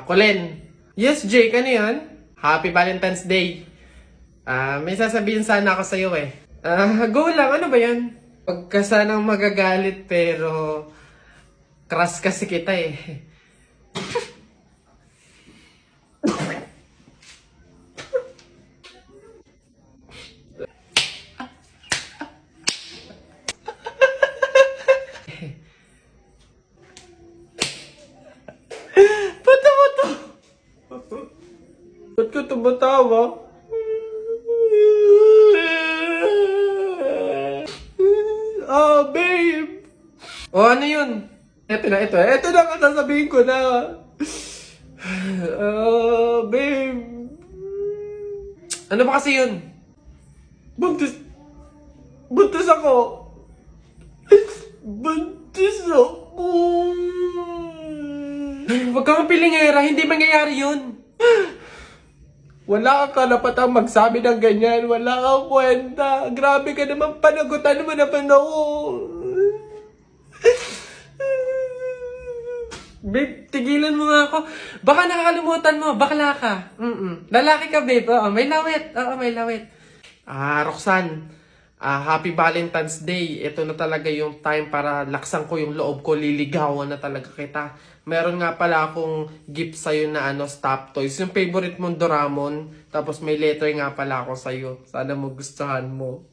Colin. Yes, Jake, ano yun? Happy Valentine's Day. May sasabihin sana ako sa'yo eh. Go lang, ano ba yan? Pagka sanang magagalit pero crush kasi kita eh. Ba't ako to? Ba't ko tumatawa? Babe! Ano yun? Ito na ang sasabihin ko na. Babe. Ano ba kasi yun? Buntis ako. Buntis ako. Huwag kang pilingera, hindi mangyayari yun. Wala kang karapatang magsabi ng ganyan. Wala kang kwenta. Grabe ka naman, panagutan mo naman ako. Babe, tigilan mo nga ako. Baka nakakalimutan mo, bakla ka. Lalaki ka, babe. Oo, may lawit. Roxanne. Happy Valentine's Day. Ito na talaga yung time para laksan ko yung loob ko. Liligawan na talaga kita. Meron nga pala akong gift sa'yo na stop toys. Yung favorite mong Doraemon. Tapos may letter nga pala ako sa'yo. Sana magustuhan mo.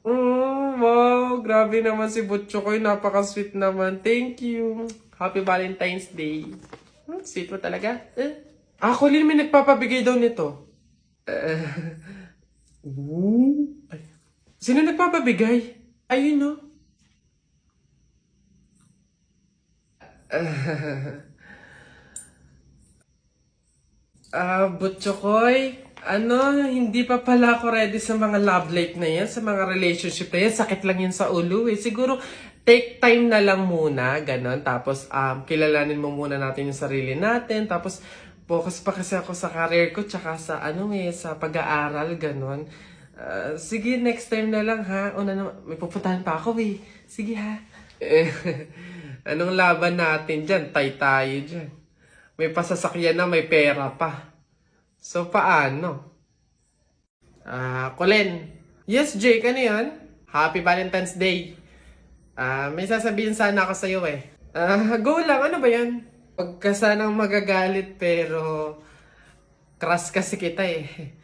Wow, grabe naman si Butcho ko. Napaka-sweet naman. Thank you. Happy Valentine's Day. Sweet mo talaga. Colin, may nagpapabigay daw nito. Ay. Sino nagpapabigay? Ayun, no? Butchokoy, hindi pa pala ako ready sa mga love life na yan, sa mga relationship na yan. Sakit lang yan sa ulo eh. Siguro, take time na lang muna, ganon. Tapos, kilalanin mo muna natin yung sarili natin. Tapos, focus pa kasi ako sa career ko, tsaka sa, sa pag-aaral, ganon. Sige, next time na lang ha. May pupuntahan pa ako eh. Sige ha. Anong laban natin dyan? Tayo dyan. May pasasakyan na, may pera pa. So, paano? Colin. Yes, Jake, ano yun? Happy Valentine's Day. May sasabihin sana ako sa'yo eh. Go lang, ano ba yan? Pagka sanang magagalit pero crush kasi kita eh.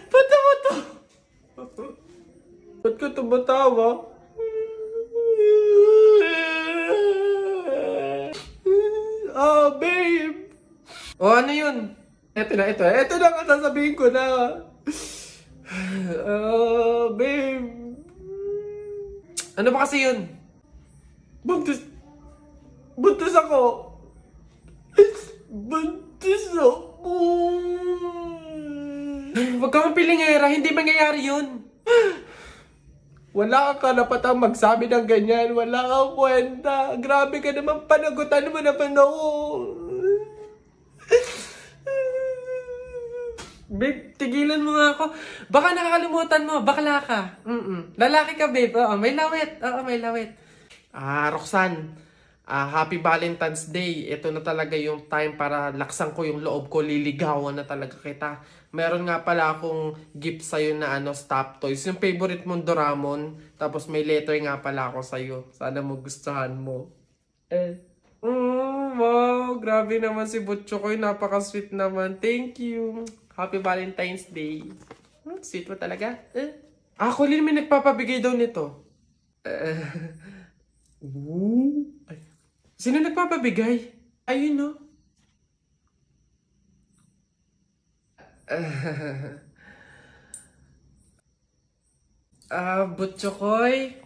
Ba't ako to? Ba't ko tumatawa? Babe! Ano yun? Ito na ang sasabihin ko na. Babe. Ano ba kasi yun? Buntis ako. Buntis ako. Huwag kang pilingera, hindi mangyayari yun. Wala kang karapatang magsabi ng ganyan. Wala kang kwenta. Grabe ka naman, panagutan mo naman ako. Babe, tigilan mo nga ako. Baka nakakalimutan mo, bakla ka. Lalaki ka, babe. Oo, may lawit. Roxanne. Happy Valentine's Day. Ito na talaga yung time para laksan ko yung loob ko. Liligawan na talaga kita. Meron nga pala akong gift sa'yo na stop toys. Yung favorite mong Doraemon. Tapos may letter nga pala ako sa'yo. Sana magustuhan mo. Wow, grabe naman si Butcho ko. Napaka-sweet naman. Thank you. Happy Valentine's Day. Sweet mo talaga. Colin, may nagpapabigay daw nito. Ay. Sino nagpapabigay? Ayun, no? Butchokoy,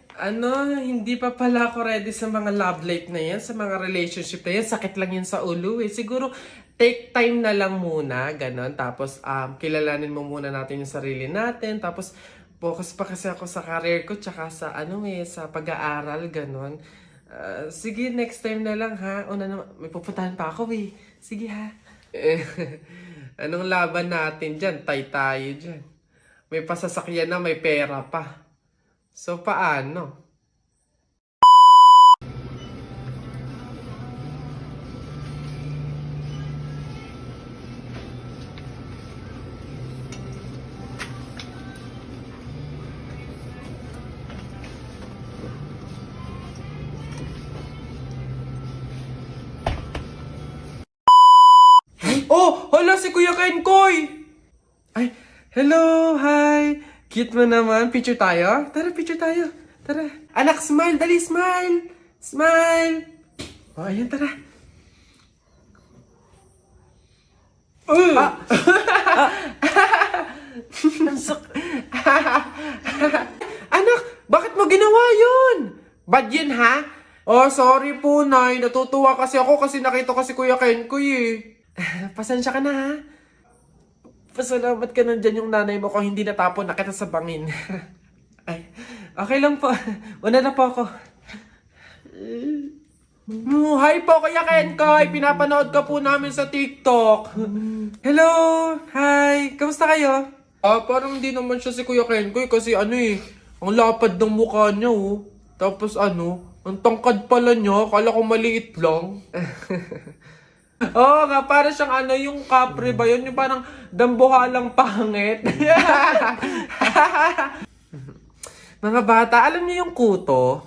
hindi pa pala ako ready sa mga love life na yan, sa mga relationship na yan. Sakit lang yan sa ulo eh. Siguro, take time na lang muna, ganon. Tapos, kilalanin mo muna natin yung sarili natin. Tapos, focus pa kasi ako sa career ko, tsaka sa, sa pag-aaral, ganon. Sige, next time na lang ha. Una na, may pupuntahan pa ako eh. Sige ha. Anong laban natin dyan? Tayo dyan. May pasasakyan na, may pera pa. So, paano? Oh! Hala si Kuya Kenkoy! Ay, hello! Hi! Cute mo naman. Picture tayo? Tara, picture tayo. Tara. Anak, smile! Dali, smile! Smile! Oh, ayan, tara. Anak, bakit mo ginawa yun? Bad yun, ha? Oh, sorry po, Nay. Natutuwa kasi ako kasi nakita ko si Kuya Kenkoy eh. Pasensya ka na, ha? Pasalamat ka nandyan yung nanay mo kung hindi natapon na kita sa bangin. Ay, okay lang po. Una na po ako. Hi po, Kuya Kenkoy. Pinapanood ka po namin sa TikTok. Hello! Hi! Kamusta kayo? Parang hindi naman siya si Kuya Kenkoy kasi ang lapad ng mukha niya oh. Tapos ang tangkad pala niya. Kala ko maliit lang. Oo nga, para siyang yung kapre ba yun? Yung parang dambuhalang pangit. Mga bata, alam niyo yung kuto?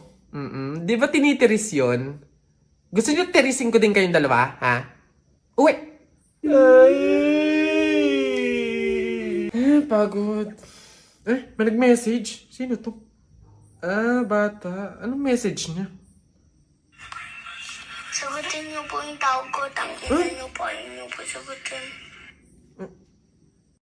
Di ba tinitiris yun? Gusto niyo tirisin ko din kayong dalawa, ha? Uwi! Pagod. May nag-message? Sino to? Bata. Anong message niya? Sagutin niyo po yung tawag ko. Tangina niyo po. Ayaw niyo po sagutin.